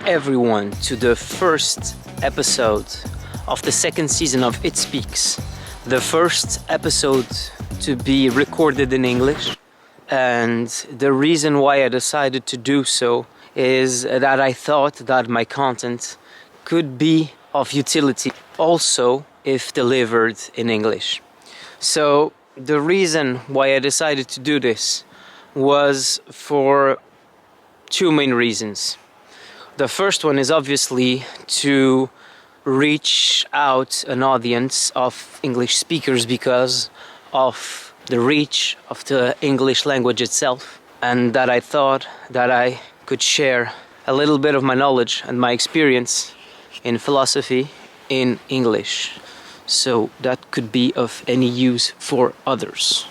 everyone to the first episode of the second season of It Speaks. The first episode to be recorded in English. And the reason why I decided to do so is that I thought that my content could be of utility also if delivered in English. So the reason why I decided to do this was for two main reasons. The first one is obviously to reach out an audience of English speakers because of the reach of the English language itself, and that I thought that I could share a little bit of my knowledge and my experience in philosophy in English, so that could be of any use for others.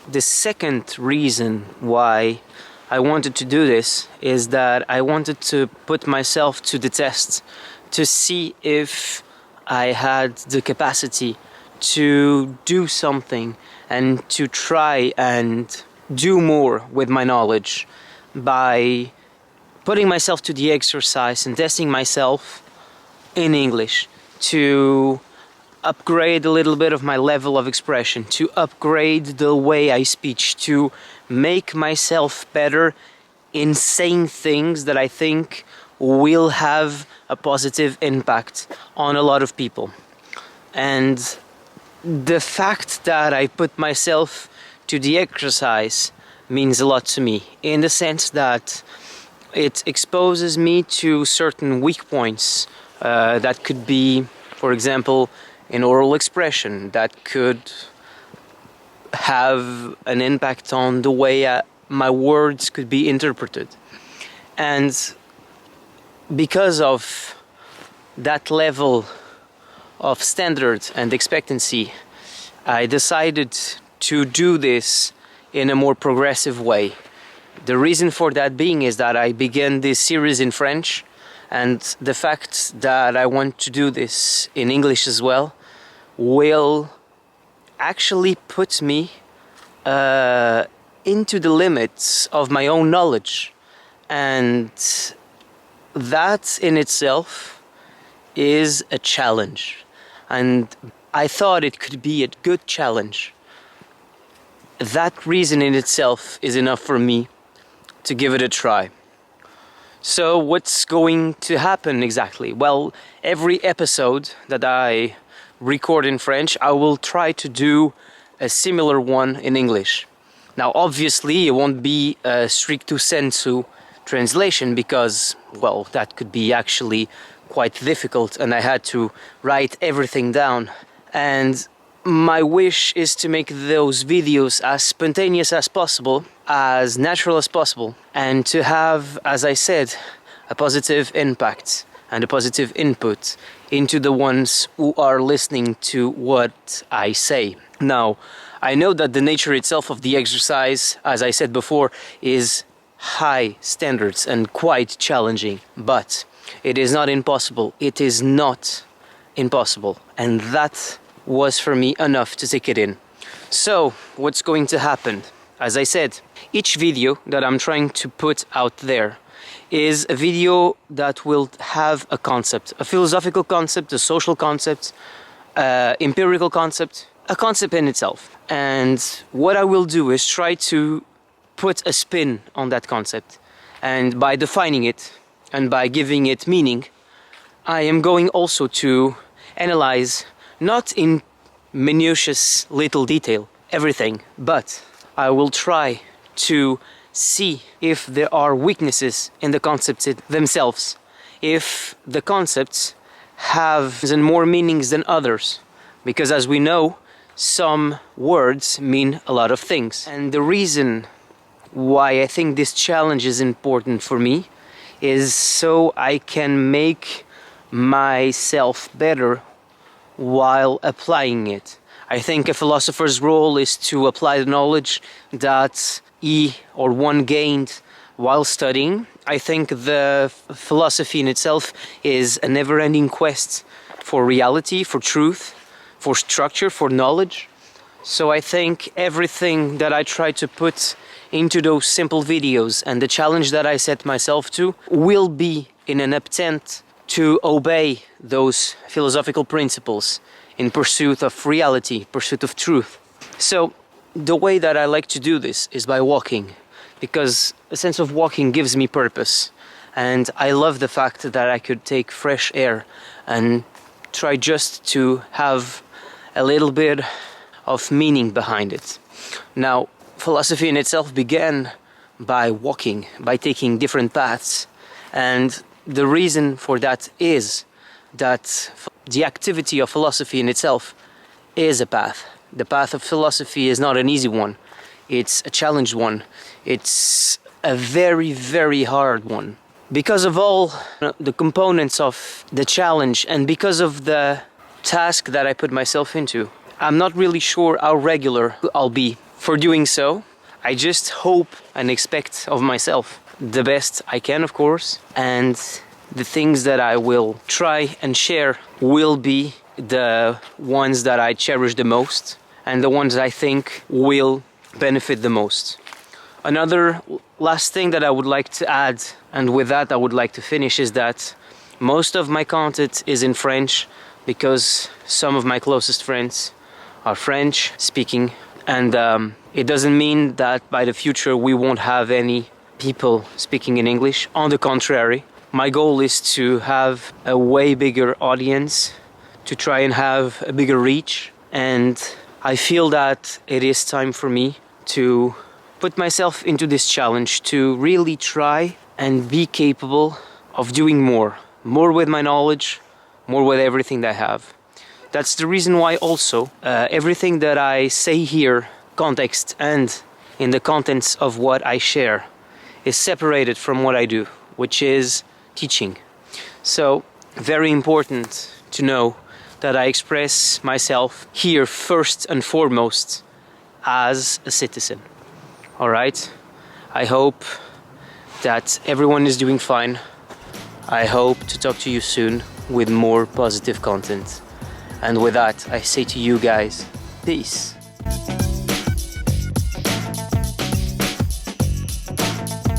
The second reason why I wanted to do this is that I wanted to put myself to the test to see if I had the capacity to do something and to try and do more with my knowledge by putting myself to the exercise and testing myself in English to upgrade a little bit of my level of expression, to upgrade the way I speak, to make myself better in saying things that I think will have a positive impact on a lot of people. And the fact that I put myself to the exercise means a lot to me, in the sense that it exposes me to certain weak points that could be, for example, in oral expression, that could have an impact on the way my words could be interpreted. And because of that level of standard and expectancy, I decided to do this in a more progressive way. The reason for that being is that I began this series in French, and the fact that I want to do this in English as well will actually put me into the limits of my own knowledge, and that in itself is a challenge, and I thought it could be a good challenge. That reason in itself is enough for me to give it a try. So what's going to happen exactly? Well, every episode that I record in French, I will try to do a similar one in English. Now, obviously, it won't be a stricto sensu translation because, well, that could be actually quite difficult, and I had to write everything down. And my wish is to make those videos as spontaneous as possible, as natural as possible, and to have, as I said, a positive impact and a positive input into the ones who are listening to what I say. Now, I know that the nature itself of the exercise, as I said before, is high standards and quite challenging, but it is not impossible. It is not impossible, and that was for me enough to take it in. So, what's going to happen? As I said, each video that I'm trying to put out there is a video that will have a concept, a philosophical concept, a social concept, empirical concept, a concept in itself. And what I will do is try to put a spin on that concept. And by defining it and by giving it meaning, I am going also to analyze, not in minutious little detail, everything, but I will try to see if there are weaknesses in the concepts themselves, if the concepts have more meanings than others, because as we know, some words mean a lot of things. And the reason why I think this challenge is important for me is so I can make myself better while applying it. I think a philosopher's role is to apply the knowledge that he or one gained while studying. I think the philosophy in itself is a never-ending quest for reality, for truth, for structure, for knowledge. So I think everything that I try to put into those simple videos and the challenge that I set myself to will be in an attempt to obey those philosophical principles in pursuit of reality, pursuit of truth. So the way that I like to do this is by walking, because a sense of walking gives me purpose. And I love the fact that I could take fresh air and try just to have a little bit of meaning behind it. Now, philosophy in itself began by walking, by taking different paths. And the reason for that is that the activity of philosophy in itself is a path. The path of philosophy is not an easy one. It's a challenged one. It's a very, very hard one. Because of all the components of the challenge and because of the task that I put myself into, I'm not really sure how regular I'll be for doing so. I just hope and expect of myself the best I can, of course, and the things that I will try and share will be the ones that I cherish the most and the ones I think will benefit the most. Another last thing that I would like to add, and with that I would like to finish, is that most of my content is in French because some of my closest friends are French speaking, and it doesn't mean that by the future we won't have any people speaking in English. On the contrary, my goal is to have a way bigger audience, to try and have a bigger reach, and I feel that it is time for me to put myself into this challenge, to really try and be capable of doing more with my knowledge, more with everything that I have. That's the reason why also everything that I say here, context and in the contents of what I share, is separated from what I do, which is teaching. So very important to know that I express myself here first and foremost as a citizen. All right? I hope that everyone is doing fine. I hope to talk to you soon with more positive content. And with that, I say to you guys, peace.